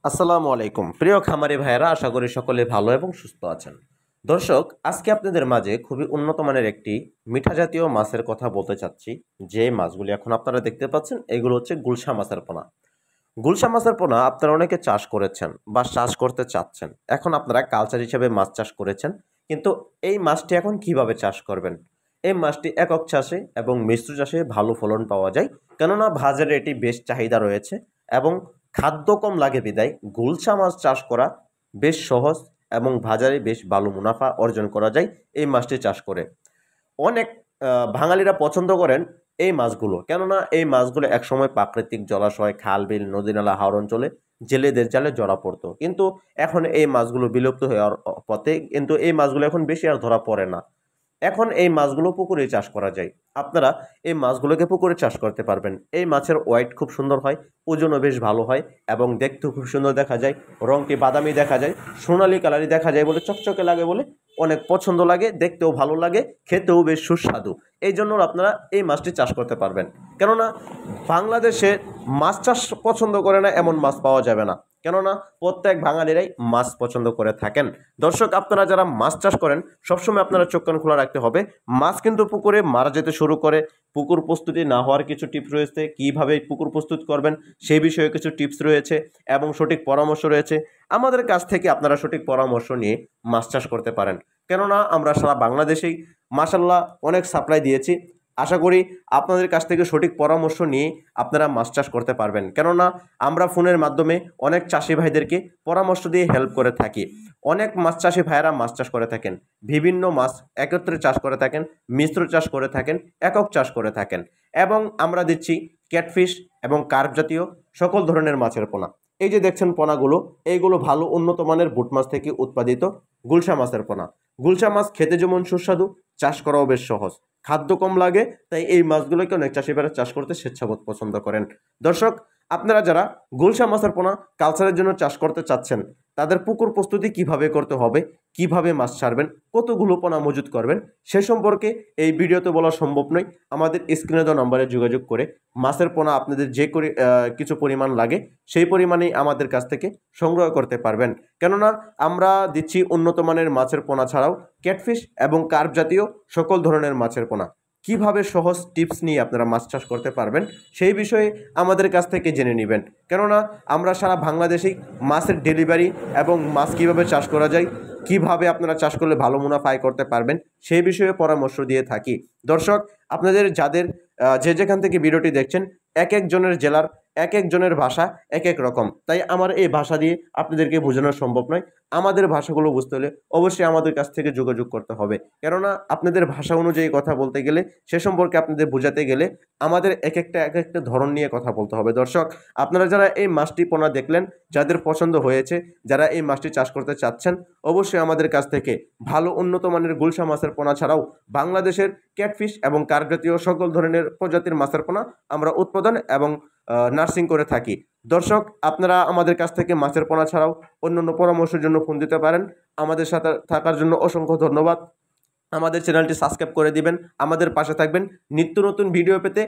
আসসালামু আলাইকুম প্রিয় খামারি ভাইয়েরা, আশা করি সকলে ভালো এবং সুস্থ আছেন। দর্শক, আজকে আপনাদের মাঝে খুবই উন্নত মানের একটি মিঠা জাতীয় মাছের কথা বলতে চাচ্ছি। যে মাছগুলি এখন আপনারা দেখতে পাচ্ছেন, এগুলো হচ্ছে গুলশা মাছের পোনা। গুলশা মাছের পোনা আপনারা অনেকে চাষ করেছেন বা চাষ করতে চাচ্ছেন। এখন আপনারা কালচার হিসেবে মাছ চাষ করেছেন, কিন্তু এই মাছটি এখন কিভাবে চাষ করবেন? এই মাছটি একক চাষে এবং মিশ্র চাষে ভালো ফলন পাওয়া যায়, কেননা বাজারে এটি বেশ চাহিদা রয়েছে এবং খাদ্য কম লাগে বিদায় গুলশা মাছ চাষ করা বেশ সহজ এবং বাজারে বেশ ভালো মুনাফা অর্জন করা যায় এই মাছটি চাষ করে। অনেক বাঙালিরা পছন্দ করেন এই মাছগুলো, কেননা এই মাছগুলো একসময় প্রাকৃতিক জলাশয়, খাল, বিল, নদী, নালা, হাওর অঞ্চলে জেলেদের জালে ধরা পড়তো, কিন্তু এখন এই মাছগুলো বিলুপ্ত হওয়ার পথে। কিন্তু এই মাছগুলো এখন বেশি আর ধরা পড়ে না। এখন এই মাছগুলো পুকুরে চাষ করা যায়। আপনারা এই মাছগুলোকে পুকুরে চাষ করতে পারবেন। এই মাছের ওয়েট খুব সুন্দর হয়, ওজনও বেশ ভালো হয় এবং দেখতেও খুব সুন্দর দেখা যায়। রংটি বাদামি দেখা যায়, সোনালি কালারই দেখা যায় বলে, চকচকে লাগে বলে অনেক পছন্দ লাগে, দেখতেও ভালো লাগে, খেতেও বেশ সুস্বাদু। এই জন্য আপনারা এই মাছটি চাষ করতে পারবেন। কেননা বাংলাদেশে মাছ চাষ পছন্দ করে না এমন মাছ পাওয়া যাবে না, কেননা প্রত্যেক বাঙালিরাই মাছ পছন্দ করে থাকেন। দর্শক, আপনারা যারা মাছ চাষ করেন সবসময় আপনারা চোখ কান খোলা রাখতে হবে। মাছ কিন্তু পুকুরে মারা যেতে শুরু করে। পুকুর প্রস্তুতি না হওয়ার কিছু টিপস রয়েছে, কীভাবে পুকুর প্রস্তুত করবেন সেই বিষয়ে কিছু টিপস রয়েছে এবং সঠিক পরামর্শ রয়েছে। আমাদের কাছ থেকে আপনারা সঠিক পরামর্শ নিয়ে মাছ চাষ করতে পারেন, কেননা আমরা সারা বাংলাদেশেই মাশাল্লাহ অনেক সাপ্লাই দিয়েছি। আশা করি আপনাদের কাছ থেকে সঠিক পরামর্শ নিয়ে আপনারা মাছ চাষ করতে পারবেন, কেননা আমরা ফোনের মাধ্যমে অনেক চাষি ভাইদেরকে পরামর্শ দিয়ে হেল্প করে থাকি। অনেক মাছ চাষি ভাইয়েরা মাছ চাষ করে থাকেন, বিভিন্ন মাছ একত্রে চাষ করে থাকেন, মিশ্র চাষ করে থাকেন, একক চাষ করে থাকেন এবং আমরা দিচ্ছি ক্যাটফিশ এবং কার্প জাতীয় সকল ধরনের মাছের পোনা। এই যে দেখছেন পোনাগুলো, এইগুলো ভালো উন্নত মানের বুট মাছ থেকে উৎপাদিত গুলশা মাছের পোনা। গুলশা মাছ খেতে যেমন সুস্বাদু, চাষ করাও বেশ সহজ, খাদ্য কম লাগে, তাই এই মাছগুলোকে অনেক চাষিভাইরা চাষ করতে স্বেচ্ছাবোধ পছন্দ করেন। দর্শক, আপনারা যারা গুলশা মাছের পোনা কালচারের জন্য চাষ করতে চাচ্ছেন, তাদের পুকুর প্রস্তুতি কিভাবে করতে হবে, কিভাবে মাছ ছাড়বেন, কতগুলো পোনা মজুত করবেন, সে সম্পর্কে এই ভিডিওতে বলা সম্ভব নয়। আমাদের স্ক্রিনে দেওয়া নম্বরে যোগাযোগ করে মাছের পোনা আপনাদের যে কিছু পরিমাণ লাগে সেই পরিমাণেই আমাদের কাছ থেকে সংগ্রহ করতে পারবেন, কেননা আমরা দিচ্ছি উন্নত মানের মাছের পোনা ছাড়াও ক্যাটফিশ এবং কার্প জাতীয় সকল ধরনের মাছের পোনা। কিভাবে সহজ টিপস নিয়ে আপনারা মাছ চাষ করতে পারবেন সেই বিষয়ে আমাদের কাছ থেকে জেনে নেবেন, কেননা আমরা সারা বাংলাদেশেই মাছের ডেলিভারি এবং মাছ কিভাবে চাষ করা যায়, কিভাবে আপনারা চাষ করলে ভালো মুনাফা আয় করতে পারবেন সেই বিষয়ে পরামর্শ দিয়ে থাকি। দর্শক, আপনাদের যাদের যে যেখান থেকে ভিডিওটি দেখছেন, এক একজনের জেলার এক একজনের ভাষা এক এক রকম, তাই আমার এই ভাষা দিয়ে আপনাদেরকে বোঝানো সম্ভব নয়। আমাদের ভাষাগুলো বুঝতে হলে অবশ্যই আমাদের কাছ থেকে যোগাযোগ করতে হবে, কেননা আপনাদের ভাষা অনুযায়ী কথা বলতে গেলে, সে সম্পর্কে আপনাদের বোঝাতে গেলে আমাদের এক একটা ধরন নিয়ে কথা বলতে হবে। দর্শক, আপনারা যারা এই মাছটি পোনা দেখলেন, যাদের পছন্দ হয়েছে, যারা এই মাছটি চাষ করতে চাচ্ছেন, অবশ্যই আমাদের কাছ থেকে ভালো উন্নত মানের গুলশা মাছের পোনা ছাড়াও বাংলাদেশের ক্যাটফিশ এবং কার্প জাতীয় সকল ধরনের প্রজাতির মাছের পোনা আমরা উৎপাদন এবং নার্সিং করে থাকি। দর্শক, আপনারা আমাদের কাছ থেকে মাছের পোনা ছাড়াও অন্যান্য পরামর্শের জন্য ফোন দিতে পারেন। আমাদের সাথে থাকার জন্য অসংখ্য ধন্যবাদ। আমাদের চ্যানেলটি সাবস্ক্রাইব করে দিবেন, আমাদের পাশে থাকবেন নিত্য নতুন ভিডিও পেতে।